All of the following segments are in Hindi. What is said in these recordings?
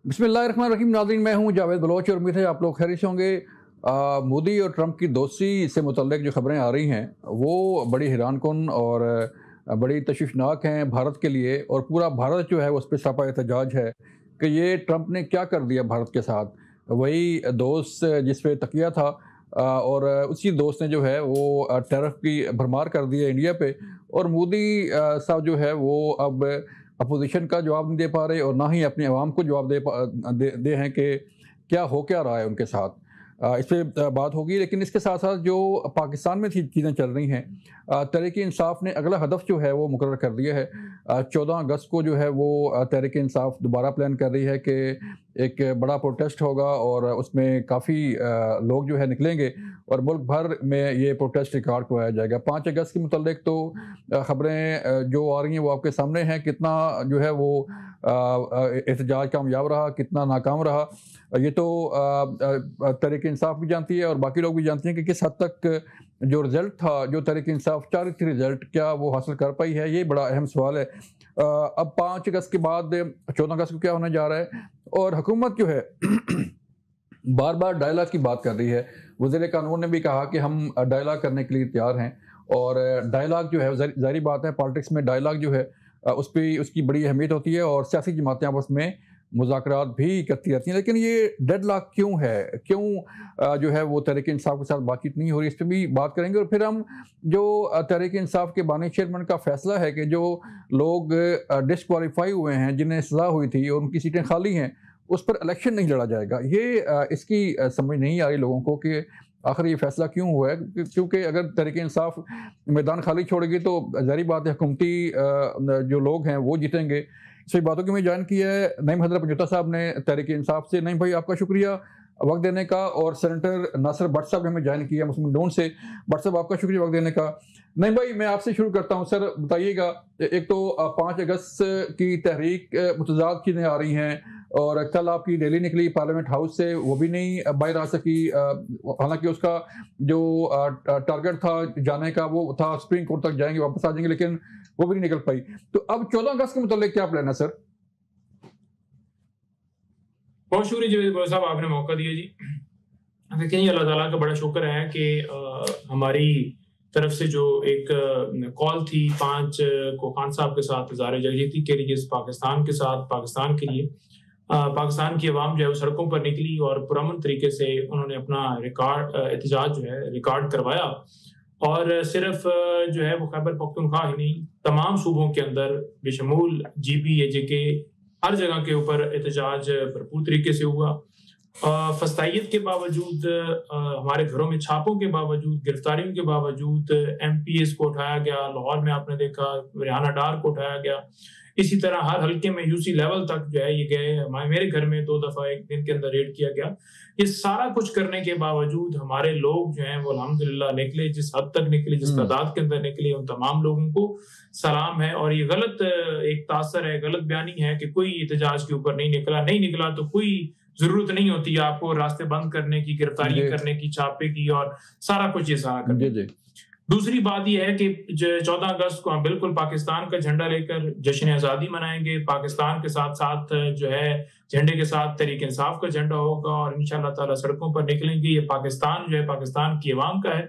बिस्मिल्लाहिर्रहमानिर्रहीम। नाज़रीन, मैं हूं जावेद बलोच और उम्मीद है आप लोग खैरियत से होंगे। मोदी और ट्रंप की दोस्ती से मुतल्लिक जो खबरें आ रही हैं वो बड़ी हैरानकुन और बड़ी तशवीशनाक हैं भारत के लिए, और पूरा भारत जो है उस पर सपा एहतजाज है कि ये ट्रंप ने क्या कर दिया भारत के साथ। वही दोस्त जिस पे तकिया था और उसी दोस्त ने जो है वो टैरिफ की भरमार कर दी है इंडिया पे। और मोदी साहब जो है वो अब अपोजिशन का जवाब नहीं दे पा रहे और ना ही अपने अवाम को जवाब दे हैं कि क्या हो क्या रहा है उनके साथ। इस पर बात होगी, लेकिन इसके साथ साथ जो पाकिस्तान में चीज़ें चल रही हैं, तहरीक-ए-इंसाफ ने अगला हदफ जो है वो मुकर्रर कर दिया है। 14 अगस्त को जो है वो तहरीक-ए-इंसाफ दोबारा प्लान कर रही है कि एक बड़ा प्रोटेस्ट होगा और उसमें काफ़ी लोग जो है निकलेंगे और मुल्क भर में ये प्रोटेस्ट रिकॉर्ड करवाया जाएगा। 5 अगस्त के मुतल्लिक तो ख़बरें जो आ रही हैं वो आपके सामने हैं। कितना जो है वो एहतजाज कामयाब रहा, कितना नाकाम रहा, ये तो तहरीक-ए-इंसाफ भी जानती है और बाकी लोग भी जानते हैं कि किस हद तक जो रिज़ल्ट था, जो तहरीक-ए-इंसाफ चाह रही थी रिज़ल्ट, क्या वो हासिल कर पाई है, ये बड़ा अहम सवाल है। अब 5 अगस्त के बाद 14 अगस्त को क्या होने जा रहा है, और हुकूमत जो है बार बार डायलॉग की बात कर रही है। वज़ीर कानून ने भी कहा कि हम डायलॉग करने के लिए तैयार हैं, और डायलॉग जो है ज़ाहिर बात है पॉलिटिक्स में डायलॉग जो है उस पर उसकी बड़ी अहमियत होती है और सियासी जमातें आपस में मुज़ाकरात भी करती रहती हैं। लेकिन ये डेडलॉक क्यों है, क्यों जो है वो तहरीक-ए-इंसाफ के साथ बातचीत नहीं हो रही, इस पर भी बात करेंगे। और फिर हम जो तहरीक-ए-इंसाफ के बानी चेयरमैन का फैसला है कि जो लोग डिस्क्वालीफाई हुए हैं, जिन्हें सज़ा हुई थी और उनकी सीटें खाली हैं, उस पर इलेक्शन नहीं लड़ा जाएगा। ये इसकी समझ नहीं आ रही लोगों को कि आखिर ये फैसला क्यों हुआ है। क्योंकि अगर तहरीक-ए-इंसाफ मैदान खाली छोड़ेगी तो ज़ाहिर बात है हुकूमती जो लोग हैं वो जीतेंगे। इस बातों की मैं जान की है नईम हैदर पंजोता साहब ने तहरीक-ए-इंसाफ से। नईम भाई, आपका शुक्रिया वक्त देने का। और सेनेटर नासिर भट्ट साहब ने हमें ज्वाइन किया मुस्लिम नून से। भट्ट साहब, आपका शुक्रिया वक्त देने का। नहीं भाई, मैं आपसे शुरू करता हूँ। सर बताइएगा, एक तो 5 अगस्त की तहरीक मुतज़ाद चीज़ें आ रही हैं, और कल आपकी रैली निकली पार्लियामेंट हाउस से, वो भी नहीं बाहर आ सकी। हालांकि उसका जो टारगेट था जाने का वो था सुप्रीम कोर्ट तक जाएंगे, वापस आ जाएंगे, लेकिन वो भी नहीं निकल पाई। तो अब 14 अगस्त के मुताबिक क्या प्लान है सर? बहुत शुक्रिया जवेद साहब, आपने मौका दिया जी। देखिए, अल्लाह ताला का बड़ा शुक्र है कि हमारी तरफ से जो एक कॉल थी 5 को खान साहब के साथ इज़हार यकजहती के लिए पाकिस्तान के साथ, पाकिस्तान के लिए पाकिस्तान की आवाम जो है वो सड़कों पर निकली और पुरअमन तरीके से उन्होंने अपना रिकॉर्ड एहतजाज जो है रिकॉर्ड करवाया। और सिर्फ जो है वो खैबर पख्तूनख्वा ही नहीं, तमाम सूबों के अंदर बेशमूल GP AJK हर जगह के ऊपर एहतजाज भरपूर तरीके से हुआ। फस्तायत के बावजूद, हमारे घरों में छापों के बावजूद, गिरफ्तारियों के बावजूद MPs को उठाया गया। लाहौर में आपने देखा रिहाना डार को उठाया गया। इसी तरह हर हल्के में UC लेवल तक जो है ये गए। मेरे घर में 2 दफा एक दिन के अंदर रेड किया गया। ये सारा कुछ करने के बावजूद हमारे लोग जो हैं वो अल्हम्दुलिल्लाह निकले, जिस हद तक निकले, जिस तादाद के अंदर निकले, उन तमाम लोगों को सलाम है। और ये गलत एक तासर है, गलत बयानी है कि कोई एहतजाज के ऊपर नहीं निकला तो कोई जरूरत नहीं होती आपको रास्ते बंद करने की, गिरफ्तारी करने की, छापे की और सारा कुछ ये सारा करने। दूसरी बात यह है कि 14 अगस्त को हम बिल्कुल पाकिस्तान का झंडा लेकर जश्न आज़ादी मनाएंगे। पाकिस्तान के साथ साथ जो है झंडे के साथ तहरीक-ए-इंसाफ का झंडा होगा और इंशाअल्लाह ताला सड़कों पर निकलेंगे। ये पाकिस्तान जो है पाकिस्तान की आवाम का है।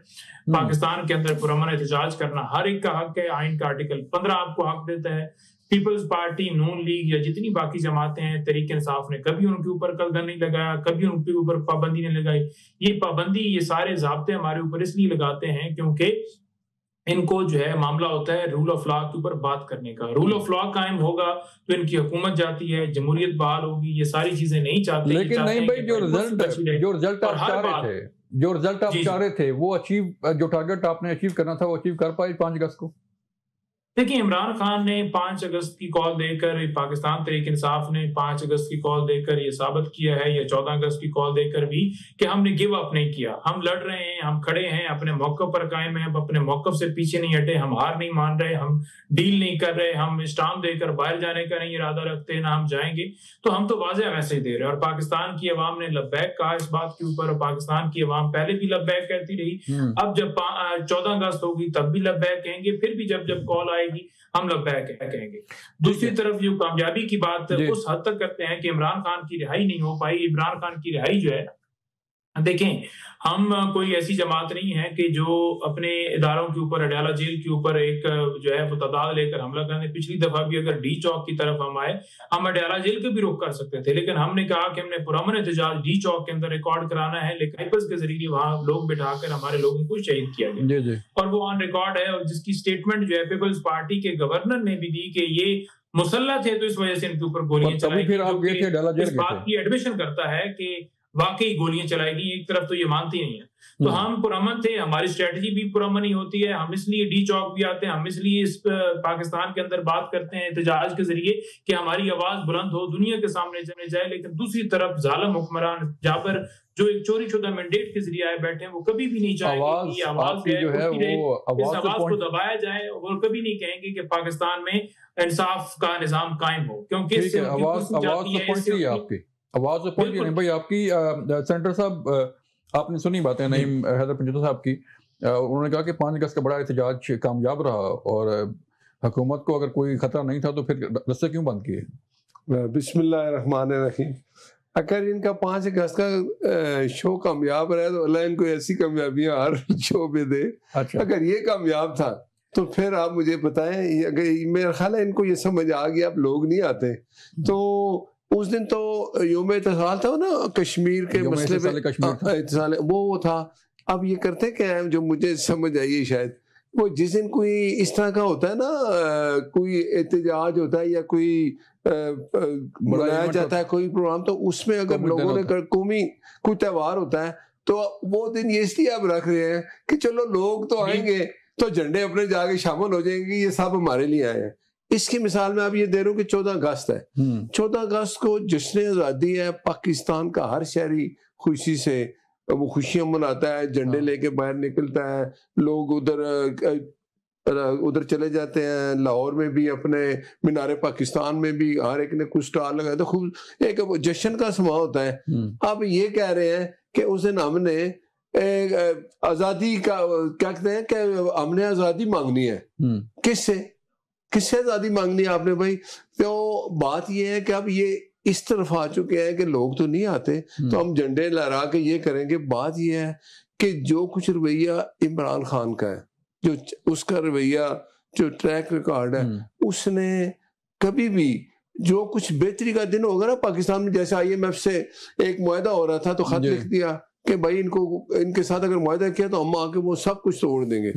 पाकिस्तान के अंदर पुरअमन एहतजाज करना हर एक का हक है। आइन का आर्टिकल 15 आपको हक देता है। पीपल्स पार्टी, नून लीग या जितनी बाकी जमातें हैं, तहरीक-ए-इंसाफ ने कभी उनके ऊपर कलगन नहीं लगाया, कभी उनके ऊपर पाबंदी नहीं लगाई। ये पाबंदी, ये सारे ज़ाब्ते हमारे ऊपर इसलिए लगाते हैं क्योंकि इनको जो है मामला होता है रूल ऑफ लॉ के ऊपर बात करने का। रूल ऑफ लॉ कायम होगा तो इनकी हुकूमत जाती है, जमहूरियत बहाल होगी। ये सारी चीजें नहीं चाहते। लेकिन नहीं भाई, जो रिजल्ट आप चाह रहे थे वो अचीव, जो टारगेट आपने अचीव करना था वो अचीव कर पाए 5 अगस्त को? देखिए, इमरान खान ने 5 अगस्त की कॉल देकर, पाकिस्तान तहरीक-इंसाफ ने 5 अगस्त की कॉल देकर ये साबित किया है, या 14 अगस्त की कॉल देकर भी, कि हमने गिव अप नहीं किया। हम लड़ रहे हैं, हम खड़े हैं, अपने मौक़िफ़ पर कायम हैं, हम अपने मौक़िफ़ से पीछे नहीं हटे, हम हार नहीं मान रहे, हम डील नहीं कर रहे, हम स्टाम्प देकर बाहर जाने का नहीं इरादा रखते, ना हम जाएंगे। तो हम तो वाज़ेह मैसेज दे रहे हैं और पाकिस्तान की अवाम ने लब्बैक कहा इस बात के ऊपर, और पाकिस्तान की अवाम पहले भी लब्बैक कहती रही। अब जब 14 अगस्त होगी तब भी लब्बैक कहेंगे। फिर भी जब कॉल आएगी, हम लब्बैक कहेंगे। दूसरी तरफ जो कामयाबी की बात उस हद तक करते हैं कि इमरान खान की रिहाई नहीं हो पाई। इमरान खान की रिहाई जो है, देखें, हम कोई ऐसी जमात नहीं है कि जो अपने इदारों के ऊपर, अडयाला जेल के ऊपर एक जो है वो तादाद लेकर हमला करने। पिछली दफा भी अगर डी चौक की तरफ हम आए, हम अडयाला जेल को भी रुख कर सकते थे, लेकिन हमने कहा कि हमने पुरअमन एहतजाज डी चौक के अंदर रिकॉर्ड कराना है, लेकिन पेपर्स के जरिए वहां लोग बिठाकर हमारे लोगों को शहीद किया गया और वो ऑन रिकॉर्ड है। और जिसकी स्टेटमेंट जो है पीपल्स पार्टी के गवर्नर ने भी दी कि ये मुसल्ला थे तो इस वजह से इनके ऊपर गोलियां चलाई गई। इस बात की एडमिशन करता है कि वाकई गोलियां चलाई गई। एक तरफ तो ये मानती नहीं है, तो हम पुरअमन थे, हमारी स्ट्रेटजी भी पुरअमन ही होती है। हम इसलिए डी चौक भी आते हैं, हम इसलिए इस पाकिस्तान के अंदर बात करते हैं एहतजाज के जरिए कि हमारी आवाज बुलंद हो, दुनिया के सामने चले जाए। लेकिन दूसरी तरफ जालिम हुक्मरान जाबर जो एक चोरी शुदा मैंडेट के जरिए आए बैठे हैं, वो कभी भी नहीं चाहेंगे कि आवाज जो है इस आवाज को दबाया जाए। वो कभी नहीं कहेंगे कि पाकिस्तान में इंसाफ का निजाम कायम हो, क्योंकि आवाज तो पहुंच गई भाई आपकी। सेनेटर साहब, आपने सुनी बातें नईम हैदर पंजोता साहब की। उन्होंने कहा कि 5 अगस्त का बड़ा एहतजाज कामयाब रहा और हुकूमत को अगर कोई खतरा नहीं था तो फिर रस्ते क्यों बंद किए? बिस्मिल्लाहिर्रहमानिर्रहीम। अगर इनका 5 अगस्त का शो कामयाब रहा तो अल्लाह इनको ऐसी कामयाबियां हर शो में दे। अच्छा। अगर ये कामयाब था तो फिर आप मुझे बताएं, अगर मेरा ख्याल है इनको ये समझ आ गया अब लोग नहीं आते। तो उस दिन तो योम इत्तिसाल था ना, कश्मीर के मसले पे इत्तिसाल वो था। अब ये करते क्या है, जो मुझे समझ आई शायद, वो जिस दिन कोई इस तरह का होता है ना, कोई एहतजाज होता है या कोई मनाया जाता है कोई प्रोग्राम, तो उसमें अगर लोगों ने कौमी कोई त्यौहार होता है तो वो दिन ये इसलिए आप रख रहे हैं कि चलो लोग तो आएंगे तो झंडे अपने जाके शामिल हो जाएंगे, ये सब हमारे लिए आए हैं। इसकी मिसाल में आप ये दे रहे हो कि 14 अगस्त है। 14 अगस्त को जश्न आज़ादी है, पाकिस्तान का हर शहरी खुशी से वो खुशियां मनाता है, झंडे लेके बाहर निकलता है, लोग उधर चले जाते हैं। लाहौर में भी, अपने मीनारे पाकिस्तान में भी हर एक ने कुछ स्टॉल लगाया, तो खूब एक जश्न का समा होता है। अब ये कह रहे हैं कि उस दिन हमने आजादी का क्या कहते हैं कि हमने आजादी मांगनी है। किससे आजादी मांगनी है आपने भाई? तो बात ये है कि अब ये इस तरफ आ चुके हैं कि लोग तो नहीं आते तो हम झंडे लहरा के ये करेंगे। बात ये है कि जो कुछ रवैया इमरान खान का है, जो उसका रवैया, जो ट्रैक रिकॉर्ड है, उसने कभी भी जो कुछ बेहतरी का दिन होगा ना पाकिस्तान में, जैसे IMF से एक मुआहदा हो रहा था तो खत लिख दिया कि भाई इनके साथ अगर मुआहदा किया तो हम आके वो सब कुछ तोड़ देंगे।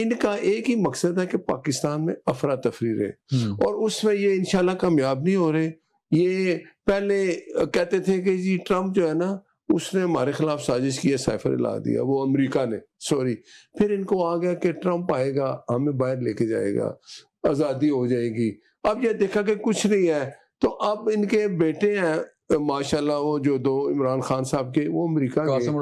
इनका एक ही मकसद है कि पाकिस्तान में अफरा तफरी रहे, और उसमें ये इंशाल्लाह कामयाब नहीं हो रहे। ये पहले कहते थे कि जी ट्रम्प जो है ना, उसने हमारे खिलाफ साजिश की है, साइफर ला दिया वो अमेरिका ने, सॉरी। फिर इनको आ गया कि ट्रम्प आएगा, हमें बाहर लेके जाएगा, आज़ादी हो जाएगी। अब ये देखा कि कुछ नहीं है, तो अब इनके बेटे हैं माशाल्लाह, वो जो 2 इमरान खान साहब के, वो अमेरिका गए, कासिम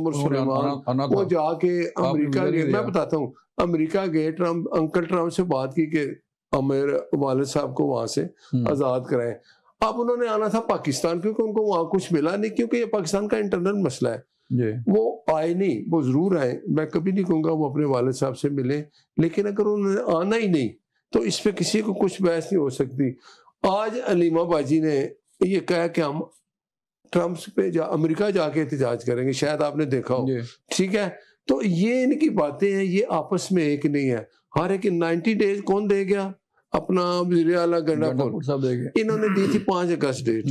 और सुलेमान, वो जाके अमेरिका गए। मैं बताता हूँ, अमेरिका गए, ट्रम्प, अंकल ट्रम्प से बात की कि मेरे वालिद साहब को वहां से आजाद कराएं। अब उन्होंने आना था पाकिस्तान, क्योंकि उनको वहां कुछ मिला नहीं, क्योंकि ये पाकिस्तान का इंटरनल मसला है। वो आए नहीं, वो जरूर आए, मैं कभी नहीं कहूँगा वो अपने वालिद साहब से मिले, लेकिन अगर उन्होंने आना ही नहीं तो इस पे किसी को कुछ बहस नहीं हो सकती। आज अलीमा बाजी ने ये कहा कि हम ट्रम्प पे अमेरिका जाके एहतजाज करेंगे, शायद आपने देखा हो, ठीक है। तो ये इनकी बातें हैं, ये आपस में एक नहीं है। हर एक 90 डेज कौन दे गया? अपना वज़ीर आला गंडापुर साहब दे गए, इन्होंने दी थी 5 अगस्त डेट।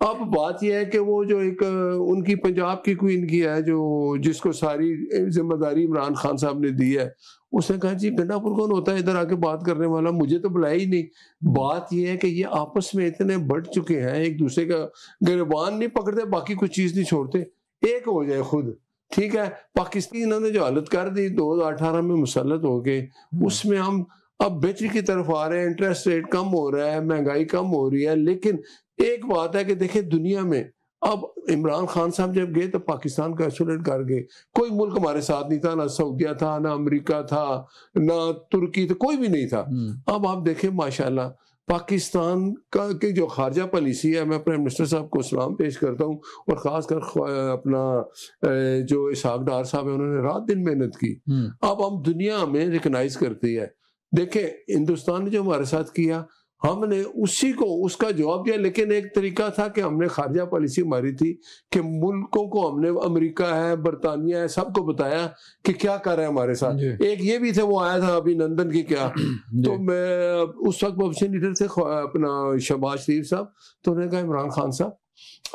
अब बात यह है कि वो जो एक उनकी पंजाब की क्वीन की है, जो जिसको सारी जिम्मेदारी इमरान खान साहब ने दी है, उसने कहा जी गंडापुर कौन होता है इधर आके बात करने वाला, मुझे तो बुलाया ही नहीं। बात यह है कि ये आपस में इतने बढ़ चुके हैं, एक दूसरे का गिरबान नहीं पकड़ते, बाकी कोई चीज नहीं छोड़ते, एक हो जाए खुद, ठीक है। पाकिस्तान इन्होंने जो हालत कर दी 2018 में मुसल्लत हो गए, उसमें हम अब बेहतरी की तरफ आ रहे हैं, इंटरेस्ट रेट कम हो रहा है, महंगाई कम हो रही है। लेकिन एक बात है कि देखिए दुनिया में अब इमरान खान साहब जब गए तो पाकिस्तान का आइसोलेट कर गए, कोई मुल्क हमारे साथ नहीं था, ना सऊदिया था, ना अमेरिका था, ना तुर्की था, कोई भी नहीं था। अब आप देखें माशाल्लाह पाकिस्तान का की जो खारजा पॉलिसी है, मैं प्राइम मिनिस्टर साहब को सलाम पेश करता हूँ, और ख़ासकर अपना जो इसहाक डार साहब है, उन्होंने रात दिन मेहनत की। अब हम दुनिया में रिकग्नाइज करती है देखें हिंदुस्तान ने जो हमारे साथ किया हमने उसी को उसका जवाब दिया, लेकिन एक तरीका था कि हमने खारजा पॉलिसी हमारी थी कि मुल्कों को हमने अमेरिका है बरतानिया है सबको बताया कि क्या कर रहे हैं हमारे साथ। एक ये भी थे, वो आया था अभिनंदन की क्या तो मैं उस वक्त ऑपोजिशन लीडर थे अपना शहबाज शरीफ साहब, तो उन्होंने कहा इमरान खान साहब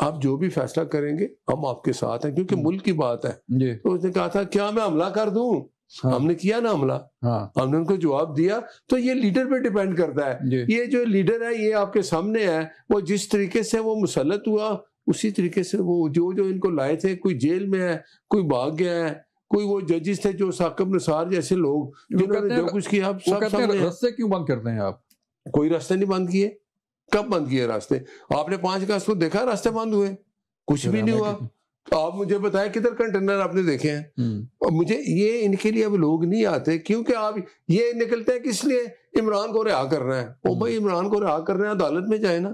आप जो भी फैसला करेंगे हम आपके साथ हैं क्योंकि मुल्क की बात है। तो उसने कहा था क्या मैं हमला कर दूं? हाँ। हमने किया ना हमला, हाँ। हमने उनको जवाब दिया। तो ये लीडर पे डिपेंड करता है, ये जो लीडर है ये आपके सामने है, वो जिस तरीके से वो मुसल्लत हुआ उसी तरीके से वो जो इनको लाए थे, कोई जेल में है, कोई भाग गया है, कोई वो जजेस थे जो साकिब निसार जैसे लोग जिन्होंने जो कुछ किया। रास्ते क्यों बंद करते हैं आप? कोई रास्ते नहीं बंद किए। कब बंद किए रास्ते? आपने 5 अगस्त को देखा रास्ते बंद हुए? कुछ भी नहीं हुआ। आप मुझे बताएं किधर कंटेनर आपने देखे हैं? और मुझे ये इनके लिए अब लोग नहीं आते क्योंकि आप ये निकलते हैं किस लिए? इमरान को रिहा करना है। ओ भाई इमरान को रिहा करना है, अदालत में जाए ना।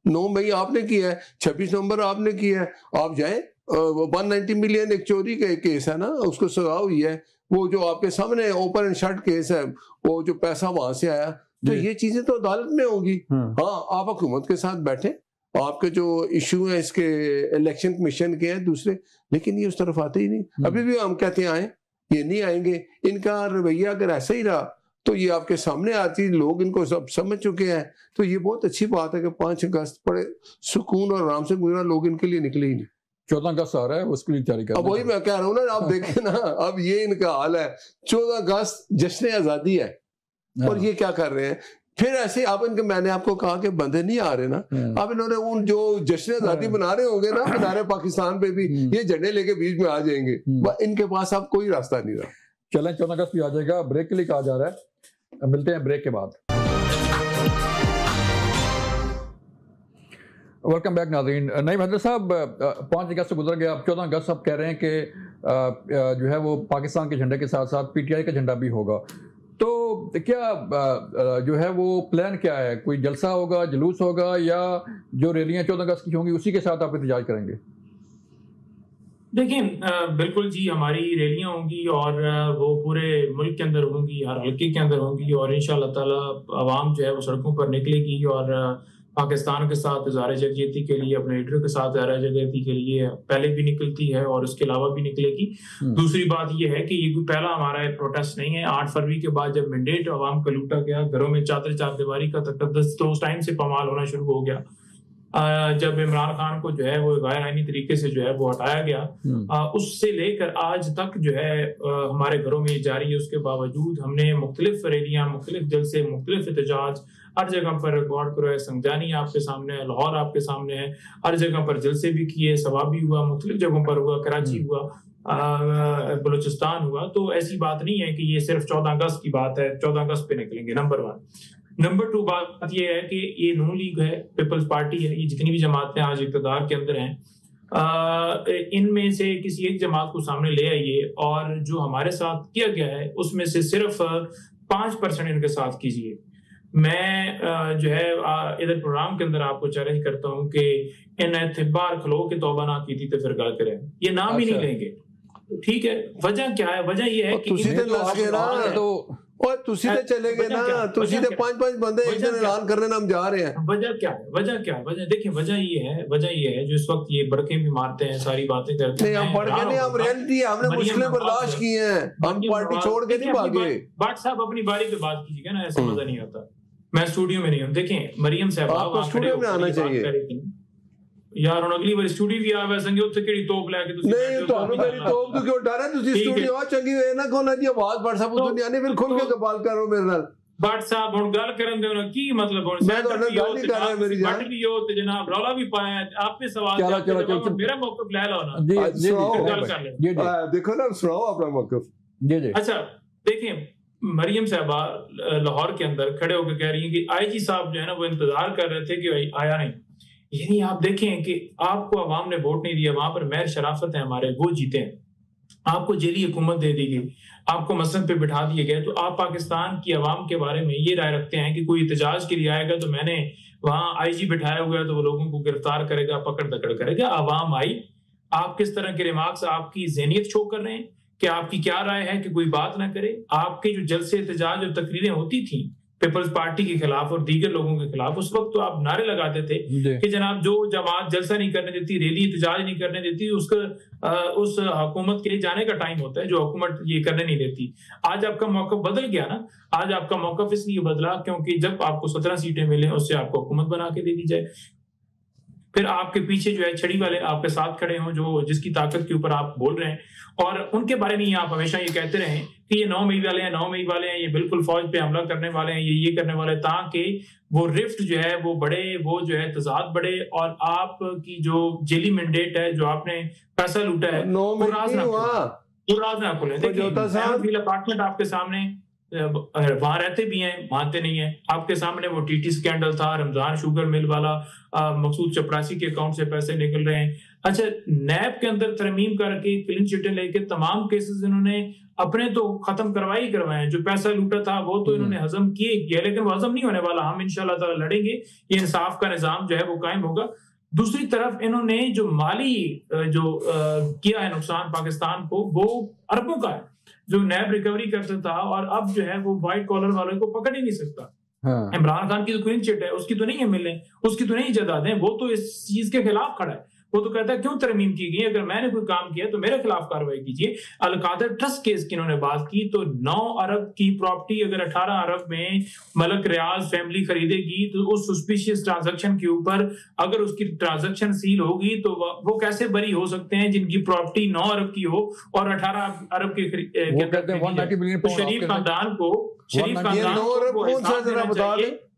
9 मई आपने किया है, 26 नवंबर आपने किया है, आप जाए। 190 मिलियन एक चोरी का केस है ना, उसको सजा हुई है। वो जो आपके सामने ओपन एंड शट केस है, वो जो पैसा वहां से आया, तो ये चीजें तो अदालत में होगी। हाँ आप हुकूमत के साथ बैठे, आपके जो इशू है इसके इलेक्शन कमीशन के हैं दूसरे, लेकिन ये उस तरफ आते ही नहीं। अभी भी हम कहते हैं आए, ये नहीं आएंगे। इनका रवैया अगर ऐसा ही रहा तो ये आपके सामने आती, लोग इनको सब समझ चुके हैं। तो ये बहुत अच्छी बात है कि 5 अगस्त बड़े सुकून और आराम से गुजरा, लोग इनके लिए निकले ही नहीं। 14 अगस्त आ रहा है, उसके लिए तैयारी कर रहे हैं। अब वही मैं कह रहा हूँ ना, आप देखें ना, अब ये इनका हाल है। 14 अगस्त जश्न आजादी है और ये क्या कर रहे हैं फिर ऐसे। अब इनके मैंने आपको कहा कि बंदे नहीं आ रहे ना, अब इन्होंने उन जो जश्न आजादी बना रहे होंगे ना मीनार पाकिस्तान पे भी, ये झंडे लेके बीच में आ जाएंगे। इनके पास अब कोई रास्ता नहीं रहा। चलें 14 अगस्त भी आ जाएगा, ब्रेक के लिए कहा जा रहा है, मिलते हैं ब्रेक के बाद। वेलकम बैक नाज़रीन। नईम हैदर साहब, 5 अगस्त गुजर गया, अब 14 अगस्त आप कह रहे हैं कि जो है वो पाकिस्तान के झंडे के साथ साथ PTI का झंडा भी होगा, तो क्या जो है वो प्लान क्या है? कोई जलसा होगा, जुलूस होगा, या जो रैलियां 14 अगस्त की होंगी उसी के साथ आप एहतजाज करेंगे? देखिए बिल्कुल जी, हमारी रैलियां होंगी और वो पूरे मुल्क के अंदर होंगी, हर हल्के के अंदर होंगी, और इंशाअल्लाह ताला आवाम जो है वो सड़कों पर निकलेगी और पाकिस्तान के साथ इज़हार यकजहती के लिए, अपने लीडर के साथ इज़हार यकजहती के लिए पहले भी निकलती है और उसके अलावा भी निकलेगी। दूसरी बात यह है कि ये कोई पहला हमारा प्रोटेस्ट नहीं है। 8 फरवरी के बाद जब मैंडेट आवाम का लूटा गया, घरों में चादर चारदीवारी का तकद्दुस, तो उस टाइम से पामाल होना शुरू हो गया। जब इमरान खान को जो है वो गैर आईनी तरीके से जो है वो हटाया गया, उससे लेकर आज तक जो है हमारे घरों में जारी है। उसके बावजूद हमने मुख्तलिफ रैलियां, मुख्तलिफ जलसे, मुख्तलिफ एहतजाज हर जगह पर, गौर करो संगजानी आपके सामने है, लाहौर आपके सामने है, हर जगह पर जलसे भी किए, सभा भी हुआ, मुख्तलिफ जगहों पर हुआ, कराची हुआ, बलूचिस्तान हुआ। तो ऐसी बात नहीं है कि ये सिर्फ 14 अगस्त की बात है, 14 अगस्त पे निकलेंगे। नंबर 1। नंबर 2 बात यह है कि ये नून लीग है, पीपल्स पार्टी है, ये जितनी भी जमातें आज इक़्तिदार के अंदर हैं, इनमें से किसी एक जमात को सामने ले आइए और जो हमारे साथ किया गया है उसमें से सिर्फ 5% इनके साथ कीजिए। मैं जो है इधर प्रोग्राम के अंदर आपको चैलेंज करता हूं कि इन एतबार खलो के तौबा ना की थी तो फिर गल करें, ये नाम ही नहीं लेंगे। ठीक है, वजह क्या है? वजह ये है कि और तुसी ते चले गए ना, तुसी ते 5-5 बंदे एक दिन ऐलान करने ना हम जा रहे हैं। वजह क्या है? वजह देखिए, वजह ये है जो इस वक्त ये बड़के भी मारते हैं, सारी बातें करते हैं। हम बड़के नहीं, हम रियलिटी है, हमने मुश्किलें बर्दाश्त की हैं, हम पार्टी छोड़ के नहीं भागे। बाट साहब अपनी बारी पे बात कीजिएगा ना, ऐसा मजा नहीं आता। मैं स्टूडियो में नहीं हूँ। देखें मरियम साहब, आपको स्टूडियो में आना चाहिए यार। ਹੁਣ ਅਗਲੀ ਵਾਰੀ ਸਟੂਡੀਓ ਵੀ ਆਵੇ ਸੰਗੇ ਉੱਥੇ ਕਿਹੜੀ ਤੋਪ ਲੈ ਕੇ ਤੁਸੀਂ ਨਹੀਂ, ਤੁਹਾਨੂੰ ਮੇਰੀ ਤੋਪ ਤੋਂ ਕਿਉਂ ਡਰ ਹੈ? ਤੁਸੀਂ ਸਟੂਡੀਓ ਆ ਚੰਗੀ ਵੇ ਨਾ ਕੋਨਾ ਦੀ ਆਵਾਜ਼ ਬੜ ਸਭ ਤੋਂ ਨਹੀਂ ਆਨੇ, ਫਿਰ ਖੁੱਲ ਕੇ ਗੱਲ ਕਰੋ ਮੇਰੇ ਨਾਲ। ਬਟ ਸਾਹਿਬ ਹੁਣ ਗੱਲ ਕਰਨ ਦੇ ਉਹਨਾਂ ਕੀ ਮਤਲਬ? ਹੁਣ ਮੈਂ ਤੁਹਾਡੇ ਨਾਲ ਗੱਲ ਨਹੀਂ ਕਰ ਰਿਹਾ ਮੇਰੀ ਜਾਨ। ਬਟ ਵੀ ਹੋ ਤੇ ਜਨਾਬ ਰੌਲਾ ਵੀ ਪਾਇਆ, ਆਪੇ ਸਵਾਲ ਚਲੋ ਮੇਰਾ ਮੌਕਫ ਲੈ ਲਓ ਨਾ ਜੀ, ਗੱਲ ਕਰ ਲੈ। देखो ना, सुनाओ अपना मौकफ। जी जी। अच्छा देखें, मरियम साहबा लाहौर के अंदर खड़े होकर कह रही है कि IG साहब जो है ना वो इंतजार कर रहे थे कि आया नहीं। यानी आप देखें कि आपको अवाम ने वोट नहीं दिया, वहां पर मेयर शराफत है हमारे, वो जीते हैं। आपको जेली हुकूमत दे दी गई, आपको मसनद पे बिठा दिए गए, तो आप पाकिस्तान की अवाम के बारे में ये राय रखते हैं कि कोई एहतजाज के लिए आएगा तो मैंने वहां IG बिठाया हुआ है तो वो लोगों को गिरफ्तार करेगा, पकड़ दकड़ करेगा। अवाम आई, आप किस तरह के रिमार्क्स, आपकी ज़हनियत शो कर रहे हैं कि आपकी क्या राय है कि कोई बात ना करे। आपके जो जलसे एहतजाज और तकरीरें होती थी पीपल्स पार्टी के खिलाफ और दीगर लोगों के खिलाफ, उस वक्त तो आप नारे लगाते थे कि जनाब जो जमात जलसा नहीं करने देती, रैली एहतजाज नहीं करने देती, उस हुकूमत के लिए जाने का टाइम होता है जो हुकूमत ये करने नहीं देती। आज आपका मौका बदल गया ना। आज आपका मौका इसलिए बदला क्योंकि जब आपको 17 सीटें मिले उससे आपको हुकूमत बना के दे दी जाए, फिर आपके पीछे जो है छड़ी वाले आपके साथ खड़े हों जो जिसकी ताकत के ऊपर आप बोल रहे हैं, और उनके बारे में आप हमेशा ये कहते रहे कि ये 9 मई वाले हैं, 9 मई वाले हैं, ये बिल्कुल फौज पे हमला करने वाले हैं, ये करने वाले हैं, ताकि वो रिफ्ट जो है वो बढ़े, वो जो है तजाद बढ़े, और आपकी जो जेली मैंडेट है जो आपने पैसा लूटा है वो राज ना खोले। देखिए अपार्टमेंट आपके सामने, वहां रहते भी हैं, मानते नहीं है। आपके सामने वो टीटी स्कैंडल था, रमजान शुगर मिल वाला, मकसूद चपरासी के अकाउंट से पैसे निकल रहे हैं। अच्छा, नैब के अंदर तरमीम करके क्लीन चिटें लेके तमाम केसेस इन्होंने अपने तो खत्म करवाए ही करवाए। जो पैसा लूटा था वो तो इन्होंने हजम किए, लेकिन वो हजम नहीं होने वाला। हम इंशाल्लाह ताला लड़ेंगे, ये इंसाफ का निजाम जो है वो कायम होगा। दूसरी तरफ इन्होंने जो माली जो किया है नुकसान पाकिस्तान को, वो अरबों का है, जो नैब रिकवरी करता था, और अब जो है वो व्हाइट कॉलर वालों को पकड़ ही नहीं सकता। हाँ। इमरान खान की तो क्लीन चिट है, उसकी तो नहीं है मिले, उसकी तो नहीं जदा दें, वो तो इस चीज के खिलाफ खड़ा है। वो तो कहता है क्यों तरमीम की गई, अगर मैंने कोई काम किया तो मेरे खिलाफ कार्रवाई कीजिए। अलकादर ट्रस्ट केस की इन्होंने बात की तो 9 अरब की प्रॉपर्टी अगर 18 अरब में मलक रियाज फैमिली खरीदेगी तो उस सस्पिशियस ट्रांजैक्शन के ऊपर अगर उसकी ट्रांजैक्शन सील होगी तो वो कैसे बरी हो सकते हैं जिनकी प्रॉपर्टी 9 अरब की हो और 18 अरब के अंदर। शरीफ खानदान को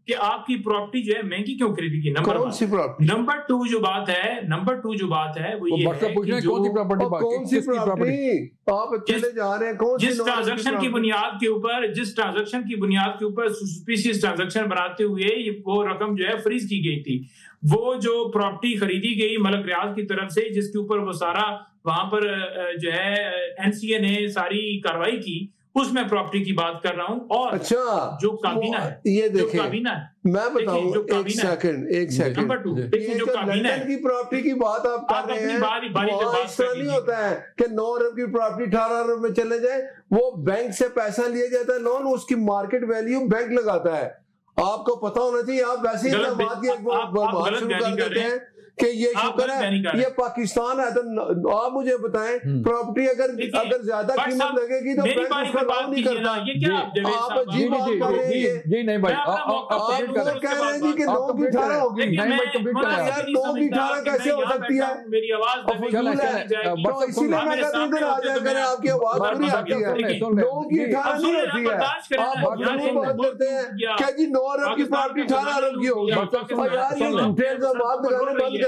कि आपकी प्रॉपर्टी जो है महंगी क्यों खरीदेगी। नंबर 2 जो बात है वो ये है कि कौन सी प्रॉपर्टी आप चले जा रहे हैं, जिस ट्रांजैक्शन की बुनियाद के ऊपर सस्पिशियस ट्रांजैक्शन बनाते हुए वो रकम जो है फ्रीज की गई थी। वो जो प्रॉपर्टी खरीदी गई मलक रियाज की तरफ से, जिसके ऊपर वो सारा वहां पर जो है एनसीए ने सारी कार्रवाई की, उसमें प्रॉपर्टी की बात कर रहा हूं। और अच्छा, जो काबीना है, ये देखिए, मैं बताऊं, एक सेकंड नंबर 2 देखिए, जो काबीना की प्रॉपर्टी की बात आप कर रहे हैं, इस तरह नहीं होता है कि 9 अरब की प्रॉपर्टी 18 अरब में चले जाए। वो बैंक से पैसा लिया जाता है लोन, उसकी मार्केट वैल्यू बैंक लगाता है। आपको पता होना चाहिए। आप वैसे ही बात शुरू कर देते हैं कि ये शुक्र है ये पाकिस्तान है। तो आप मुझे बताएं, प्रॉपर्टी अगर ज्यादा कीमत लगेगी तो बैंक उसको अलाउ नहीं करता। आप अजीब बात कर रहे हैं। जी नहीं भाई, आप कह रहे हैं जी कि 9 की 18 होगी। यार 9 की 18 कैसे हो सकती है? मेरी आवाज इसीलिए मैं कहता हूं इधर आ जाया करें, आपकी आवाज पूरी आती है। 9 की 18 नहीं होती है। आप बात करते हैं क्या जी 9 अरब की प्रॉपर्टी 18 अरब की होगी। यार ये झूठे इल्जामात लगाने बंद करें।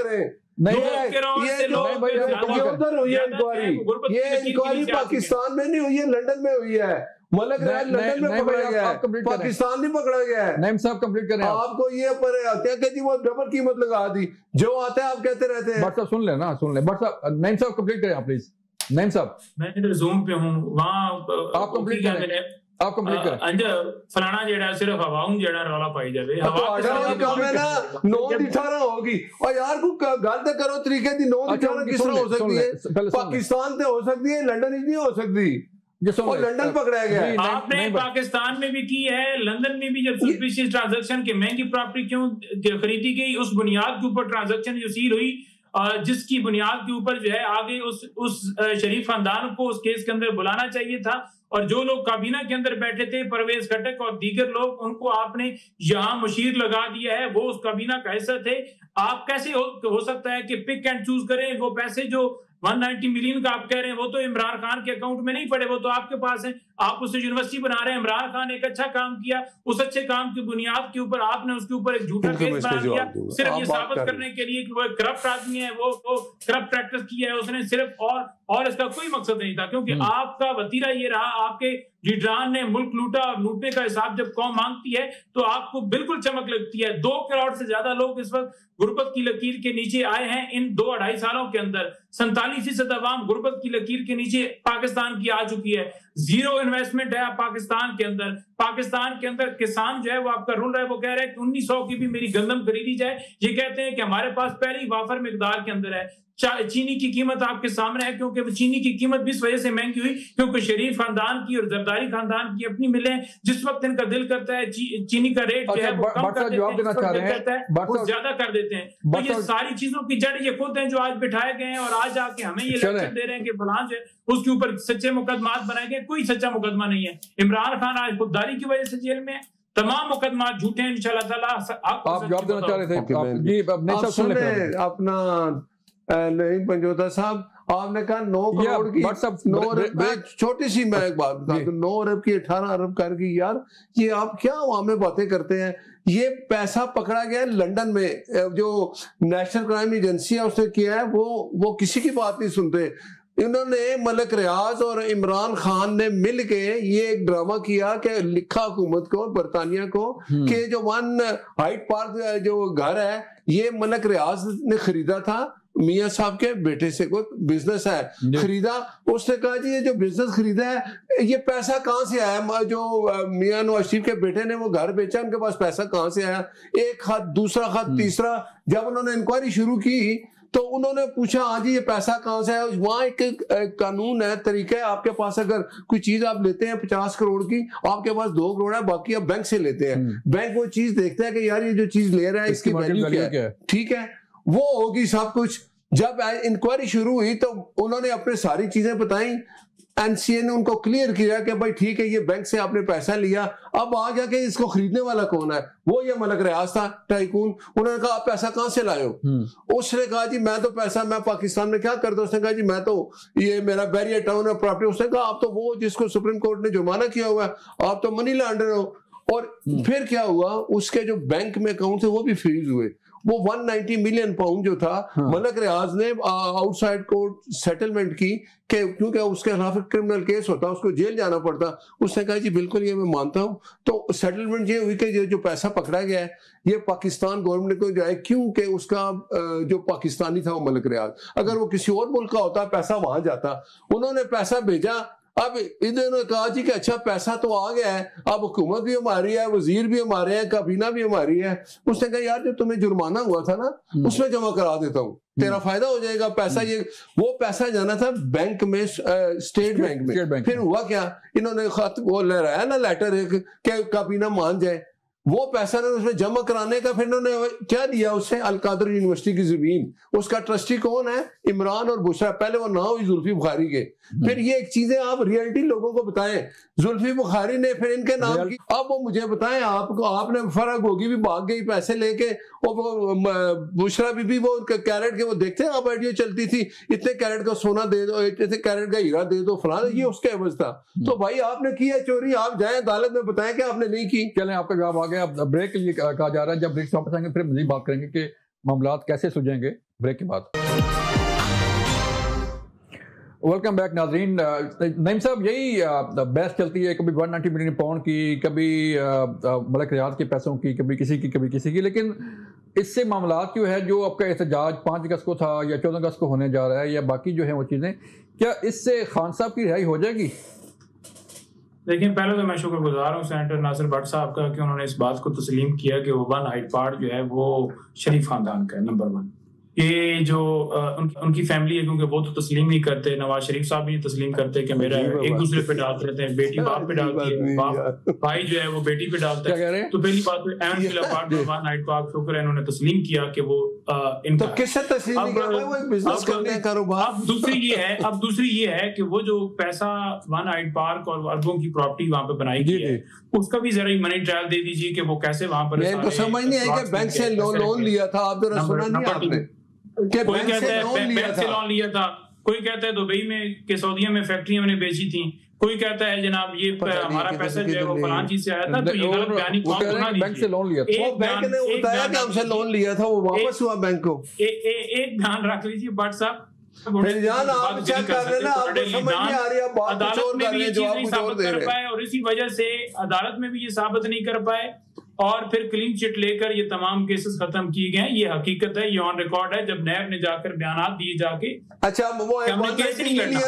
उधर हुई है इंक्वायरी, ये इंक्वायरी पाकिस्तान में नहीं हुई है, लंदन में हुई है। मलक रियाज लंदन में पकड़ा गया है, पाकिस्तान नहीं पकड़ा गया है। नईम साहब कंप्लीट करें। आपको ये पर आते हैं कि जी वो डबल कीमत लगा दी, जो आता है आप कहते रहते हैं। बट साहब सुन लेना, बट साहब नईम साहब कंप्लीट करें आप प्लीज। नईम साहब, मैं इधर ज़ूम पे हूं, वहां आप कंप्लीट करें, आप कंप्लीट करें। अंज फलाना जेड़ा सिर्फ हवाऊं जेड़ा रौला पाई जावे, हवा के काम है ना। 9 की 18 होगी। और यार को गल ते करो तरीके दी 9 की 18 किस तरह हो सकती है? पाकिस्तान से हो सकती है, लंदन ही नहीं हो सकती। और लंदन पकड़ा गया है। आपने पाकिस्तान में भी की है, लंदन में भी जब सस्पिशियस ट्रांजैक्शन के महंगी प्रॉपर्टी क्यों खरीदी गई, उस बुनियाद के ऊपर ट्रांजैक्शन जो सील हुई, जिसकी बुनियाद के ऊपर जो है आगे उस शरीफ खानदान को उस केस के अंदर बुलाना चाहिए था। और जो लोग काबीना के अंदर बैठे थे, परवेज खटक और दीगर लोग, उनको आपने यहाँ मुशीर लगा दिया है, वो उस काबीना का हिस्सा थे। आप कैसे हो सकता है कि पिक एंड चूज करें? वो पैसे जो 190 मिलियन का आप कह रहे हैं वो तो इमरान खान के अकाउंट में नहीं पड़े, वो तो आपके पास है। आप उससे यूनिवर्सिटी बना रहे हैं। इमरान खान ने एक अच्छा काम किया, उस अच्छे काम की बुनियाद के ऊपर आपने उसके ऊपर एक झूठा केस बना दिया, सिर्फ ये साबित करने के लिए कि वो एक करप्ट आदमी है, वो करप्ट प्रैक्टिस की है उसने सिर्फ। और इसका कोई मकसद नहीं था, क्योंकि आपका वतीरा ये रहा, आपके लीडरान ने मुल्क लूटा और लूटने का हिसाब जब कौम मांगती है तो आपको बिल्कुल चमक लगती है। 2 करोड़ से ज्यादा लोग इस वक्त गुर्बत की लकीर के नीचे आए हैं इन 2-2.5 सालों के अंदर। 47% अवाम गुर्बत की लकीर के नीचे पाकिस्तान की आ चुकी है। 0 इन्वेस्टमेंट है पाकिस्तान के अंदर। पाकिस्तान के अंदर किसान जो है वो आपका रुल रहा है, वो कह रहे हैं कि 1900 की भी मेरी गंदम खरीदी जाए। ये कहते हैं कि हमारे पास पहली वाफर मिकदार के अंदर है। चीनी की कीमत आपके सामने है, क्योंकि चीनी की कीमत भी इस वजह से महंगी हुई क्योंकि शरीफ खानदान की और जरदारी खानदान की अपनी मिलें, जिस वक्त इनका दिल करता है चीनी का रेट जो है वो कम कर देते हैं, वो ज्यादा कर देते हैं। तो ये सारी चीजों की जड़ ये खुद हैं जो आज बिठाए गए हैं और आज आके हमें ये लेक्चर दे रहे हैं कि फलां जो है उसके ऊपर सच्चे मुकदमात बनाए गए। कोई सच्चा मुकदमा नहीं है। इमरान खान आज खुददारी की वजह से जेल में है। तमाम मुकदमा झूठे हैं। इंशाल्लाह ताला आप जवाब देना चाह रहे थे अपना नहीं पंजोता साहब, आपने कहा 9 करोड़ की छोटी सी मैं एक बात बता दूं, 9 अरब की 18 अरब करके, यार ये आप क्या आवाम बातें करते हैं। ये पैसा पकड़ा गया लंदन में, जो नेशनल क्राइम एजेंसी है उसने किया है, वो किसी की बात नहीं सुनते। इन्होंने मलिक रियाज और इमरान खान ने मिल के ये एक ड्रामा किया कि लिखा हुकूमत को, बरतानिया को, कि जो 1 हाइड पार्क जो घर है ये मलिक रियाज ने खरीदा था, मियाँ साहब के बेटे से, कोई बिजनेस है खरीदा। उसने कहा जी ये जो बिजनेस खरीदा है ये पैसा कहाँ से आया। जो मियाँ नवाज शरीफ के बेटे ने वो घर बेचा, उनके पास पैसा कहाँ से आया। एक खत, दूसरा खत, तीसरा। जब उन्होंने इंक्वायरी शुरू की तो उन्होंने पूछा हाँ जी ये पैसा कहाँ से आया। वहाँ एक कानून है, तरीका है, आपके पास अगर कोई चीज आप लेते हैं 50 करोड़ की, आपके पास 2 करोड़ है, बाकी आप बैंक से लेते हैं। बैंक वो चीज देखता है कि यार ये जो चीज ले रहा है इसकी वैल्यू क्या है, ठीक है, वो होगी सब कुछ। जब इंक्वायरी शुरू हुई तो उन्होंने अपने सारी चीजें बताई। एनसीए ने उनको क्लियर किया कि भाई ठीक है ये बैंक से आपने पैसा लिया, अब आ गया कि इसको खरीदने वाला कौन है, वो ये मलिक रियाज था, टाइकून। उन्होंने कहा आप पैसा कहां से लाए हो। उसने कहा जी मैं तो पैसा मैं पाकिस्तान में क्या करता हूं। उसने कहा जी मैं तो ये मेरा बैरियर टाउन है प्रॉपर्टी। उसने कहा आप तो वो जिसको सुप्रीम कोर्ट ने जुर्माना किया हुआ है, आप तो मनी लॉन्ड्रर हो। और फिर क्या हुआ, उसके जो बैंक में अकाउंट थे वो भी फ्रीज हुए। वो 190 मिलियन पाउंड जो था, मलिक रियाज ने आउटसाइड कोर्ट सेटलमेंट की कि क्योंकि उसके खिलाफ क्रिमिनल केस होता, उसको जेल जाना पड़ता। उसने कहा जी बिल्कुल ये मैं मानता हूं। तो सेटलमेंट ये हुई कि ये जो पैसा पकड़ा गया है ये पाकिस्तान गवर्नमेंट को जाए, क्योंकि उसका जो पाकिस्तानी था वो मलिक रियाज, अगर वो किसी और मुल्क का होता पैसा वहां जाता। उन्होंने पैसा भेजा। अब इन्होंने कहा जी कि अच्छा पैसा तो आ गया है, अब हुकूमत भी हमारी है, वजीर भी हमारे हैं, काबीना भी हमारी है। उसने कहा यार जो तुम्हें जुर्माना हुआ था ना उसमें जमा करा देता हूँ, तेरा फायदा हो जाएगा। पैसा ये वो पैसा जाना था बैंक में, स्टेट बैंक में। फिर हुआ क्या, इन्होंने खत वो लहराया ना लेटर कि काबीना मान जाए, वो पैसा ने उसमें जमा कराने का। फिर इन्होंने क्या दिया उससे, अलकादर यूनिवर्सिटी की जमीन, उसका ट्रस्टी कौन है, इमरान और बुशरा। पहले वो ना हुई जुल्फी बुखारी के। फिर ये एक चीजें आप रियलिटी लोगों को बताएं। जुल्फी बुखारी ने फिर इनके नाम की, अब वो मुझे बताएं आपको, आपने फर्क होगी भी भाग गई पैसे लेके, और वो बुशरा बीबी वो कैरेट के वो देखते हैं आप वीडियो चलती थी, इतने कैरेट का सोना दे दो, इतने कैरेट का हीरा दे दो, फलाना, ये उसका एवज था। तो भाई आपने की है चोरी, आप जाए अदालत में बताएं कि आपने नहीं की। चलें आपका जवाब आ गया। अब ब्रेक के लिए कहा जा रहा है, जब ब्रेक से वापस आएंगे फिर मज़ीद बात करेंगे कि मामलात कैसे सुलझेंगे ब्रेक के बाद। वेलकम बैक नाज़रीन। नईम साहब, यही बहस चलती है, कभी 190 मिलियन पाउंड की, कभी मलिक रियाज के पैसों की, कभी किसी की, कभी किसी की। लेकिन इससे मामलात जो है, जो आपका एहतजाज 5 अगस्त को था या 14 अगस्त को होने जा रहा है, या बाकी जो है वो चीज़ें, क्या इससे खान साहब की रिहाई हो जाएगी? लेकिन पहले तो मैं शुक्रगुजार हूँ सेनेटर नासिर भट्ट साहब का कि उन्होंने इस बात को तस्लीम किया कि वो 1 हाइड पार्क जो है वो शरीफ खानदान का है, नंबर 1। ये जो उनकी फैमिली है, क्योंकि वो तो तस्लीम नहीं करते, नवाज शरीफ साहब भी तस्लीम करते कि मेरा एक दूसरे पे डालते रहते हैं, बेटी बाप पे डालती है, बाप भाई जो है वो बेटी पे डालता है। तो पहली बात तो अहम खिलाफात 1 हाइड पार्क शुक्र है इन्होंने तस्लीम किया कि वो इनका किससे तस्लीम किया, वो एक बिजनेस करने का कारोबार। अब दूसरी ये है कि वो जो पैसा 1 हाइड पार्क और अरबों की प्रॉपर्टी वहां पे बनाई गई है, उसका भी जरा मनी ट्रायल दे दीजिए कि वो कैसे वहां पर। तो समझ नहीं आई कि बैंक से लोन लिया था, आप जरा सुना नहीं आपने? कोई कहता है बैंक से लोन लिया था, कोई कहता है दुबई में के सऊदीया में फैक्ट्रियां मैंने बेची थी, कोई कहता है जनाब ये हमारा पैसा जो है वो फलां चीज से आया था। तो ये गलत बयानी कौन सुना दीजिए। बैंक से लोन लिया था, वो बैंक ने बताया कि हमसे लोन लिया था, वो वापस हुआ बैंक को। एक ध्यान रख लीजिए भट्ट साहब जान आप चेक कर लेना, आपको समझ नहीं आ रही, आप बात कुछ और कर रहे हैं, जवाब कुछ और दे रहे हैं। और इसी वजह से अदालत में भी ये साबित नहीं कर पाए और फिर क्लीन चिट लेकर ये तमाम केसेस खत्म किए गए। ये हकीकत है, ये ऑन रिकॉर्ड है। जब नैब ने जाकर बयान दिए जाके, अच्छा वो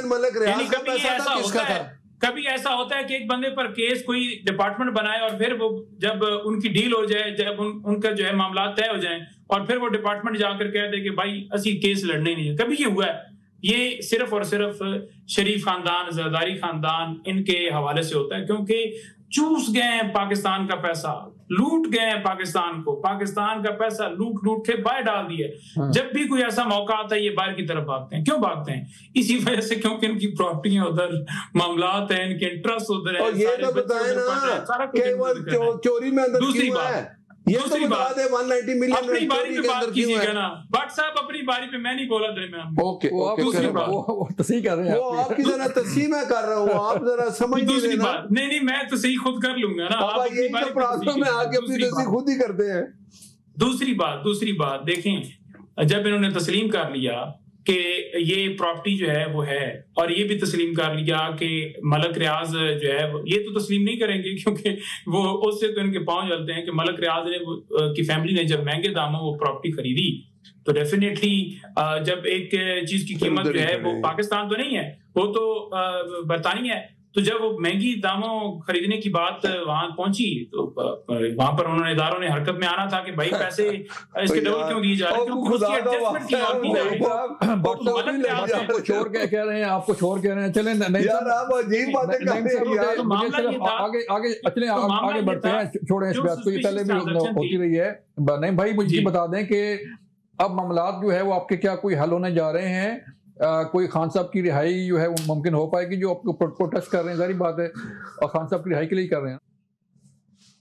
मलक रियाज का पैसा था, किसका था? कभी ऐसा होता है कि एक बंदे पर केस कोई डिपार्टमेंट बनाए और फिर वो जब उनकी डील हो जाए, जब उनका जो है मामला तय हो जाए और फिर वो डिपार्टमेंट जाकर कह दे कि भाई असी केस लड़ने नहीं है। कभी ये हुआ है? ये सिर्फ और सिर्फ शरीफ खानदान, जरदारी खानदान, इनके हवाले से होता है, क्योंकि चूस गए हैं पाकिस्तान का पैसा, लूट गए हैं पाकिस्तान को, पाकिस्तान का पैसा लूट लूट के बाहर डाल दिए। जब भी कोई ऐसा मौका आता है ये बाहर की तरफ भागते हैं। क्यों भागते हैं? इसी वजह से, क्योंकि इनकी प्रॉपर्टियां उधर, मामलात हैं, इनके इंटरेस्ट उधर है। और ये तो बताए ना कि वो चोरी में अंदर दूसरी बात, ये तो बता दे 190 मिलियन अपनी बारी पे बात कीजिएगा ना। बट साहब अपनी बारी पे मैं नहीं बोला दरमियान। ओके वो तस्हीह कर रहे हैं, वो आपकी जरा तस्हीह मैं कर रहा हूँ, आप जरा समझ नहीं रहे ना। नहीं मैं तस्हीह खुद कर लूंगा ना। बाबा यही तो प्रॉब्लम है, आके अपनी तस्हीह खुद ही करते हैं। दूसरी बात देखें, जब इन्होंने तस्लीम कर लिया कि ये प्रॉपर्टी जो है वो है, और ये भी तस्लीम कर लिया कि मलक रियाज जो है, ये तो तस्लीम नहीं करेंगे क्योंकि वो उससे तो इनके पांव जलते हैं कि मलक रियाज ने की फैमिली ने जब महंगे दामों वो प्रॉपर्टी खरीदी तो डेफिनेटली जब एक चीज की कीमत जो है वो पाकिस्तान तो नहीं है, वो तो बरतानिया है, तो जब वो महंगी दामों खरीदने की बात वहां पहुंची तो वहां पर उन्होंने इदारों ने हरकत में आना था कि भाई पैसे इसके डबल क्यों दिए जा रहे हैं, क्योंकि उसकी एडजस्टमेंट की और की जा रही है। आपको छोड़ के कह रहे हैं, आपको छोड़ कह रहे हैं, चलें नहीं यार आप अजीब बातें कर रहे हैं यार। आगे चलें, आगे बढ़ते हैं, छोड़ें इस बात को, ये पहले भी होती रही है। नहीं भाई मुझे बता दें कि अब मामलात जो है वो आपके क्या कोई हल होने जा रहे हैं? कोई खान साहब की रिहाई जो है वो मुमकिन हो पाएगी, जो आपको प्रोटेस्ट कर रहे हैं, सारी बात है, और खान साहब की रिहाई के लिए कर रहे हैं।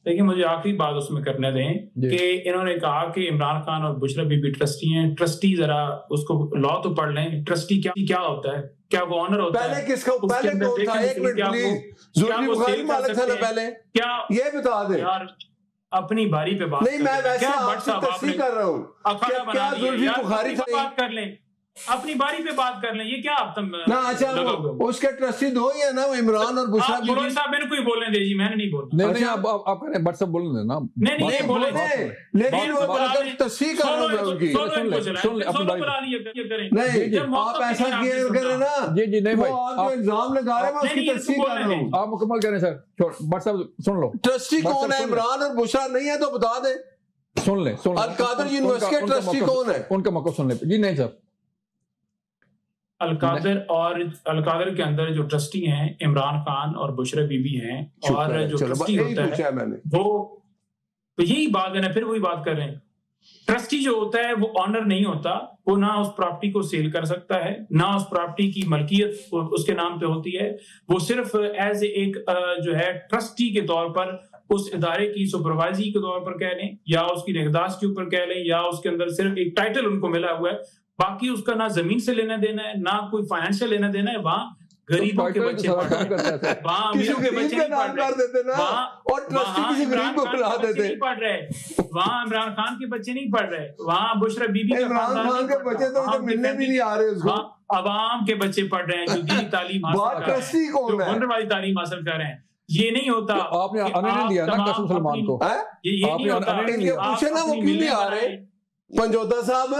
देखिए मुझे आखिरी बात उसमें करने दें कि इन्होंने कहा कि इमरान खान और बुशरा बीबी ट्रस्टी हैं। ट्रस्टी जरा उसको लॉ तो पढ़ लें, ट्रस्टी क्या होता है, क्या वो ऑनर होता है? पहले किसका, पहले कौन था? एक मिनट प्लीज, जुल्फी बुखारी मालिक था ना पहले, क्या ये बता दे यार। अपनी बारी पे बात नहीं, मैं वैसे आपसे तस्दीक कर रहा हूँ, क्या जुल्फी बुखारी था? बात कर लें, अपनी बारी पे बात कर लें, ये क्या आप ना? अच्छा उसके ट्रस्टी दो ही है ना, इमरान और बुशरा बीबी साहब। मैंने कोई बोलने दे जी, मैंने नहीं बोला। नहीं आप करें, बट सब बोलने देना। नहीं बोले, लेकिन वो अगर तस्दीक कर रहा हूं उनकी, सुन ले अपनी बारी। नहीं आप ऐसा किए करें ना जी नहीं भाई, आप जो इल्जाम लगा रहे हैं मैं उसकी तस्दीक कर रहा हूं। आप मुकम्मल करें सर, बट सब सुन लो। ट्रस्टी कौन है? इमरान और बुशरा नहीं है तो बता दे। सुन ले अल-कादर यूनिवर्सिटी के ट्रस्टी कौन है? उनका मौका सुन ले जी। नहीं सर, अलकादर के अंदर जो ट्रस्टी हैं इमरान खान और बुशरा बीबी हैं, और जो ट्रस्टी होता है वो, तो यही बात है ना, फिर वही बात कर रहे हैं। ट्रस्टी जो होता है वो ऑनर नहीं होता, वो ना उस प्रॉपर्टी को सेल कर सकता है, ना उस प्रॉपर्टी की मलकियत उसके नाम पे होती है। वो सिर्फ एज एक जो है ट्रस्टी के तौर पर उस इदारे की सुपरवाइजरी के तौर पर कह लें, या उसकी निगहदाश्त के ऊपर कह लें, या उसके अंदर सिर्फ एक टाइटल उनको मिला हुआ है, बाकी उसका ना जमीन से लेना देना है, ना कोई फाइनेंशियल लेना देना है। वहाँ गरीबों के बच्चे पढ़ रहे हैं, वहाँ अमीरों के बच्चे नहीं पढ़ रहे, पढ़ रहे, वहाँ इमरान खान के बच्चे नहीं पढ़ रहे, वहाँ बुशरा बीबी के बच्चे तो मिलने भी नहीं आ रहे उसको, अवाम के बच्चे पढ़ रहे हैं जो दीनी तालीम हासिल कर रहे हैं, जो हुनर वाली तालीम हासिल कर रहे हैं। ये नहीं होता। आपने नहीं दिया ना कसम सलमान को, ये नहीं होता। पूछे ना वो क्यों नहीं आ रहे पंजोता साहब?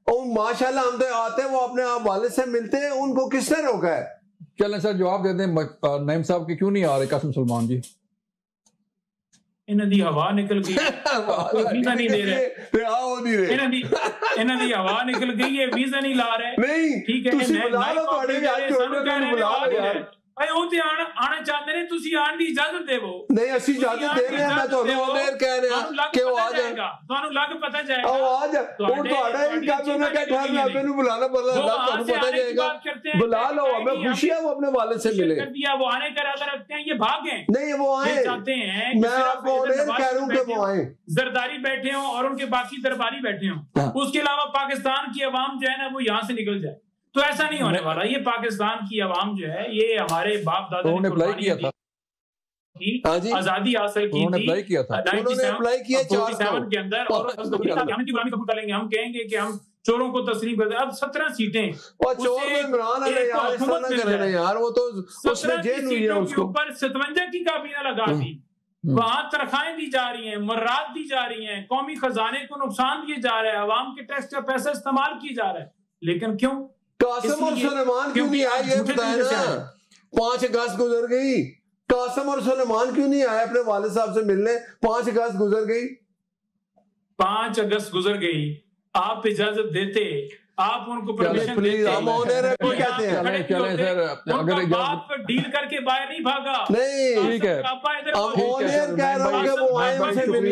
और माशाल्लाह हम तो आते हैं, वो अपने वालिद से मिलते हैं, उनको किसने रोका है? चलें सर जवाब दे दें, नईम साहब की क्यों नहीं आ रहे कासिम सलमान जी? इन्हां दी हवा निकल गई, वीजा नहीं दे रहे, इन्हां दी हवा निकल गई है, वीजा नहीं ला रहे। नहीं ठीक है, ਤੁਸੀਂ ਬੁਲਾ ਲਓ, ਤੁਹਾਡੇ ਵੀ ਅੱਜ छोड़ बुला लो यार। भाई ਉਹ ਤੇ ਆਣਾ ਚਾਹੁੰਦੇ ਨੇ, ਤੁਸੀਂ ਆਣ ਦੀ ਇਜਾਜ਼ਤ ਦੇਵੋ। ਨਹੀਂ ਅਸੀਂ ਇਜਾਜ਼ਤ ਦੇ ਰਹੇ ਹਾਂ, ਮੈਂ ਤੁਹਾਨੂੰ ਉਹਨੇ ਕਹਿ ਰਿਹਾ ਕਿ ਉਹ ਆ ਜਾਏਗਾ, ਤੁਹਾਨੂੰ ਲੱਗ ਪਤਾ ਜਾਏਗਾ ਉਹ ਆ ਜਾ। ਉਹ ਤੁਹਾਡਾ ਹੀ ਕੰਮ ਉਹਨੇ ਕਿਹਾ ठहर मैं मैंने बुलाना पड़ रहा है, ਤੁਹਾਨੂੰ पता जाएगा, बुला लो, हमें खुशी है वो अपने वालिद से मिले। कर दिया, वो आने का इरादा रखते हैं, ये भागे नहीं, वो आए चाहते हैं। मैं आपको कह रहा हूँ कि वो आए, जरदारी बैठे हों और उनके बाकी दरबारी बैठे हों, उसके अलावा पाकिस्तान की आवाम जो है ना वो यहाँ से निकल जाए, तो ऐसा नहीं होने वाला। ये पाकिस्तान की आवाम जो है, ये हमारे बाप दादा ने अप्लाई किया था, आजादी हासिल की थी, अप्लाई किया 97 के अंदर, और हम गुलामी कबूल करेंगे। हम कहेंगे कि हम चोरों को तस्लीम कर दिया। अब 17 सीटें और चोर को इमरान है यार, इस तरह ना करे ना यार, वो तो उसमें जेल हुई है उसको। ऊपर 57 की काबीना लगा दी, वहां तनख्वाहें दी जा रही हैं, मर्रात दी जा रही हैं, कौमी खजाने को नुकसान दिए जा रहा है, अवाम के टैक्स का पैसा इस्तेमाल किया जा रहा है, लेकिन क्यों? कासिम और सुलेमान क्यों नहीं आए, ये बताए ना। 5 अगस्त गुजर गई, कासिम और सुलेमान क्यों नहीं आए अपने वालिद साहब से मिलने? 5 अगस्त गुजर गई, 5 अगस्त गुजर गई, आप इजाजत देते, आप उनको परमिशन प्लीज, हम ऑनर है, चलें सर, अगर बाप डील करके बाहर नहीं भागा, नहीं ठीक है, हम ऑनर कह रहे हैं कि वो आए उनसे मिलने,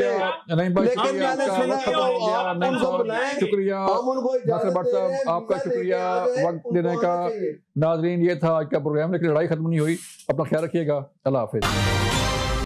लेकिन मैंने सुना आप उनको बुलाएं, शुक्रिया हम उनको नासिर भट्ट साहब, आपका शुक्रिया वक्त देने का। नाजरीन, ये था आज का प्रोग्राम, लेकिन लड़ाई खत्म नहीं हुई। अपना ख्याल रखिएगा, अल्लाह हाफिज।